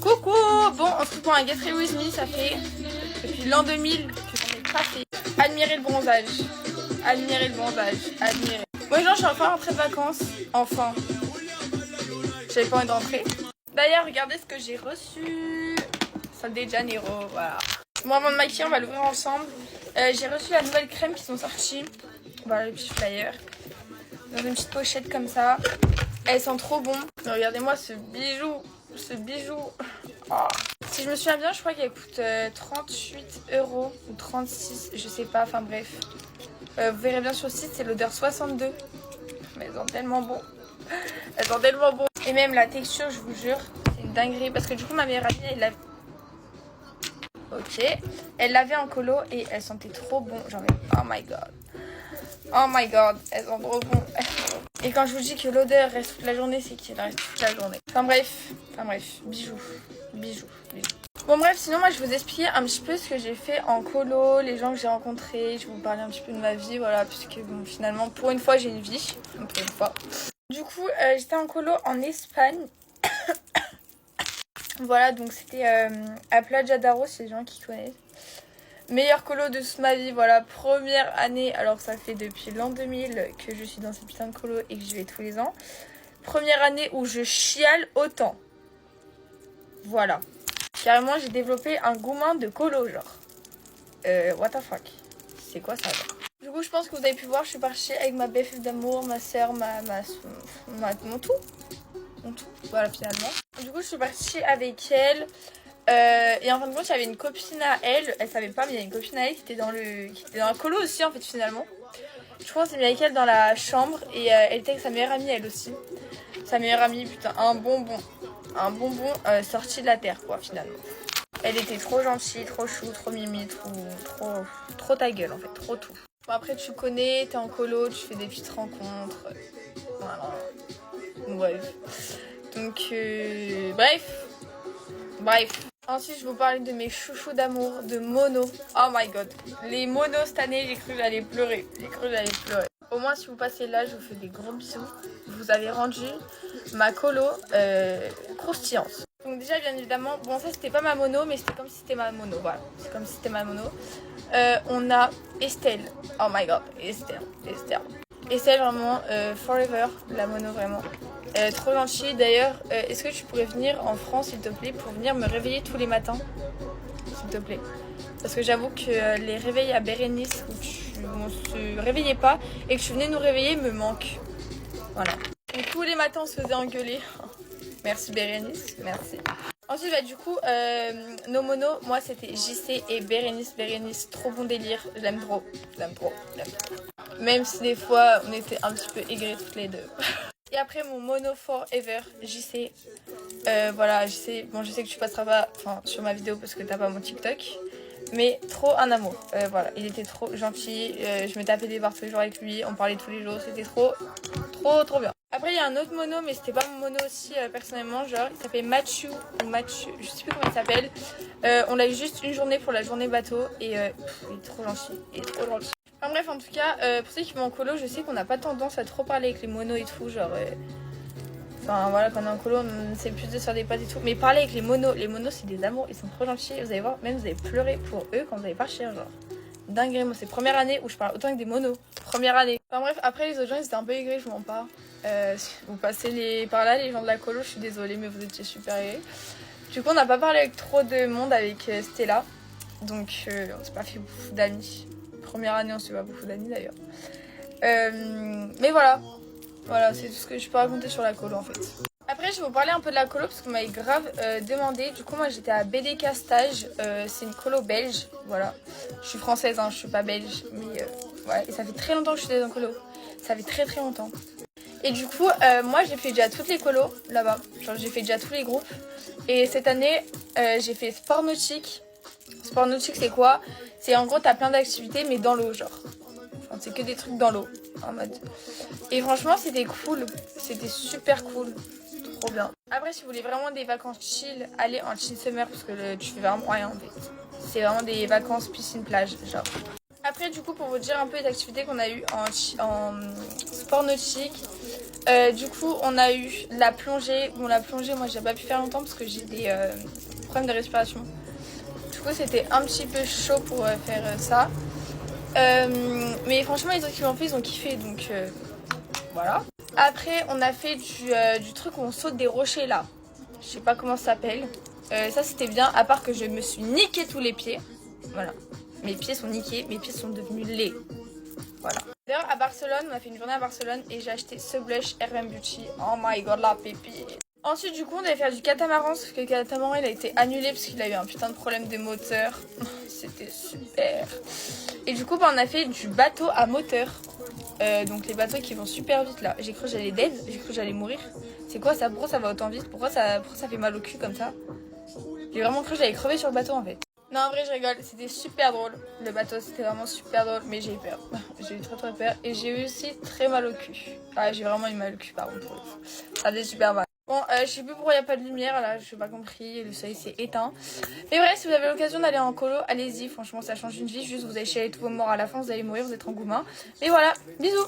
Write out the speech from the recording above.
Coucou. Bon, on se retrouve pour un Get Ready With Me. Ça fait depuis l'an 2000 que j'en ai pas fait. Admirez le bronzage. Admirez le bronzage. Admirez. Moi, genre, je suis enfin rentrée de vacances. Enfin. J'avais pas envie de rentrer. D'ailleurs, regardez ce que j'ai reçu. Sol de Janeiro, voilà. Bon, avant de maquiller, on va l'ouvrir ensemble. J'ai reçu la nouvelle crème qui sont sorties. Voilà, le petit flyer. Dans une petite pochette comme ça. Elles sont trop bon. Regardez-moi ce bijou. Ce bijou. Oh. Si je me souviens bien, je crois qu'elle coûte 38 € ou 36, je sais pas, enfin bref. Vous verrez bien sur le site, c'est l'odeur 62. Mais elles sont tellement bon. Elles sont tellement bon. Et même la texture, je vous jure, c'est une dinguerie. Parce que du coup, ma meilleure amie, elle l'avait. Ok. Elle l'avait en colo et elle sentait trop bon. Genre, oh my god. Oh my god, elles sont trop bon. Et quand je vous dis que l'odeur reste toute la journée, c'est qu'elle reste toute la journée. Enfin bref, bijoux. Bon bref, sinon moi je vais vous expliquer un petit peu ce que j'ai fait en colo, les gens que j'ai rencontrés, je vais vous parler un petit peu de ma vie, voilà, puisque bon, finalement pour une fois j'ai une vie, pour une fois. Du coup j'étais en colo en Espagne. Voilà, donc c'était à Playa d'Aro, c'est les gens qui connaissent. Meilleur colo de toute ma vie, voilà, première année, alors ça fait depuis l'an 2000 que je suis dans cette putain de colo et que j'y vais tous les ans. Première année où je chiale autant. Voilà. Carrément, j'ai développé un gourmand de colo, genre. What the fuck. C'est quoi ça, genre? Du coup, je pense que vous avez pu voir, je suis partie avec ma BFF d'amour, ma soeur, mon tout. Mon tout, voilà, finalement. Du coup, je suis partie avec elle. Et en fin de compte, il y avait une copine à elle. Elle savait pas, mais il y a une copine à elle qui était dans la colo aussi, en fait, finalement. Je crois qu'on s'est mis avec elle dans la chambre. Et elle était avec sa meilleure amie, elle aussi. Sa meilleure amie, putain, un bonbon sorti de la terre, quoi, finalement. Elle était trop gentille, trop chou, trop mimi, trop ta gueule, en fait, trop tout. Bon, après, tu connais, t'es en colo, tu fais des petites rencontres. Voilà. Bref. Donc, bref. Ensuite, je vais vous parler de mes chouchous d'amour, de mono. Oh my god. Les monos cette année, j'ai cru que j'allais pleurer. Au moins, si vous passez là, je vous fais des gros bisous. Vous avez rendu ma colo croustillante. Donc déjà, bien évidemment, bon ça c'était pas ma mono, mais c'était comme si c'était ma mono. Voilà, c'est comme si c'était ma mono. On a Estelle. Oh my god, Estelle, vraiment, forever, la mono vraiment. Trop gentille. D'ailleurs, est-ce que tu pourrais venir en France, s'il te plaît, pour venir me réveiller tous les matins, s'il te plaît? Parce que j'avoue que les réveils à Bérénice, où on se réveillait pas, et que tu venais nous réveiller, me manquent. Voilà. Donc tous les matins, on se faisait engueuler. Merci Bérénice, merci. Ensuite, bah, du coup, nos monos, moi c'était JC et Bérénice. Bérénice, trop bon délire, je l'aime trop. Même si des fois, on était un petit peu aigris toutes les deux. Et après mon mono forever, JC. Voilà, JC, bon je sais que tu passeras pas sur ma vidéo parce que t'as pas mon TikTok. Mais trop un amour, voilà, il était trop gentil, je me tapais des barres tous les jours avec lui, on parlait tous les jours, c'était trop bien. Après il y a un autre mono, mais c'était pas mon mono aussi personnellement, genre il s'appelle Mathieu, je sais plus comment il s'appelle. On l'a eu juste une journée pour la journée bateau et il est trop gentil, Enfin bref, en tout cas, pour ceux qui vont en colo, je sais qu'on n'a pas tendance à trop parler avec les monos et tout, genre... Enfin voilà, quand on est en colo, on sait plus de se faire des potes et tout. Mais parler avec les monos c'est des amours, ils sont trop gentils. Vous allez voir, même vous allez pleurer pour eux quand vous allez partir, genre. Dinguerie, moi c'est première année où je parle autant avec des monos. Première année. Enfin bref, après les autres gens ils étaient un peu aigris, je m'en parle. Vous passez par là, les gens de la colo, je suis désolée, mais vous étiez super aigris. Du coup, on n'a pas parlé avec trop de monde avec Stella. Donc on s'est pas fait beaucoup d'amis. Première année, on se fait pas beaucoup d'amis d'ailleurs. Mais voilà. Voilà, c'est tout ce que je peux raconter sur la colo en fait. Après, je vais vous parler un peu de la colo parce qu'on m'avait grave demandé. Du coup, moi j'étais à BDK Stage. C'est une colo belge. Voilà. Je suis française, hein, je suis pas belge. Mais voilà. Et ça fait très longtemps que je suis dans une colo. Ça fait très longtemps. Et du coup, moi j'ai fait déjà toutes les colos là-bas. Genre, j'ai fait déjà tous les groupes. Et cette année, j'ai fait sport nautique. Sport nautique, c'est quoi? C'est en gros, t'as plein d'activités, mais dans l'eau, genre. Enfin, c'est que des trucs dans l'eau. En mode. Et franchement, c'était cool. C'était super cool. Trop bien. Après, si vous voulez vraiment des vacances chill, allez en chill summer parce que tu fais vraiment rien en fait. C'est vraiment des vacances piscine-plage, genre. Après, du coup, pour vous dire un peu les activités qu'on a eues en sport nautique, Du coup, on a eu la plongée. Bon, la plongée, moi, j'ai pas pu faire longtemps parce que j'ai des problèmes de respiration. Du coup, c'était un petit peu chaud pour faire ça. Mais franchement, les autres qui l'ont fait, ils ont kiffé. Donc, voilà. Après, on a fait du truc où on saute des rochers là. Je sais pas comment ça s'appelle. Ça, c'était bien, à part que je me suis niqué tous les pieds. Voilà. Mes pieds sont niqués, mes pieds sont devenus laids. Voilà. D'ailleurs, à Barcelone, on a fait une journée à Barcelone et j'ai acheté ce blush RM Beauty. Oh my god, la pépite. Ensuite, du coup, on allait faire du catamaran, sauf que le catamaran, il a été annulé parce qu'il a eu un putain de problème de moteur. C'était super. Et du coup, on a fait du bateau à moteur. Donc les bateaux qui vont super vite là. J'ai cru que j'allais dead, j'ai cru que j'allais mourir. C'est quoi ça? Pourquoi ça va autant vite? Pourquoi ça fait mal au cul comme ça? J'ai vraiment cru que j'allais crever sur le bateau en fait. Non, en vrai, je rigole, c'était super drôle. Le bateau, c'était vraiment super drôle, mais j'ai eu peur. J'ai eu très peur et j'ai eu aussi très mal au cul. Ah, j'ai vraiment eu mal au cul, par contre. Ça faisait super mal. Bon, je sais plus pourquoi il n'y a pas de lumière là, je n'ai pas compris, le soleil s'est éteint. Mais bref, si vous avez l'occasion d'aller en colo, allez-y, franchement, ça change une vie. Juste, vous allez chialer tous vos morts à la fin, vous allez mourir, vous êtes en goumin. Mais voilà, bisous!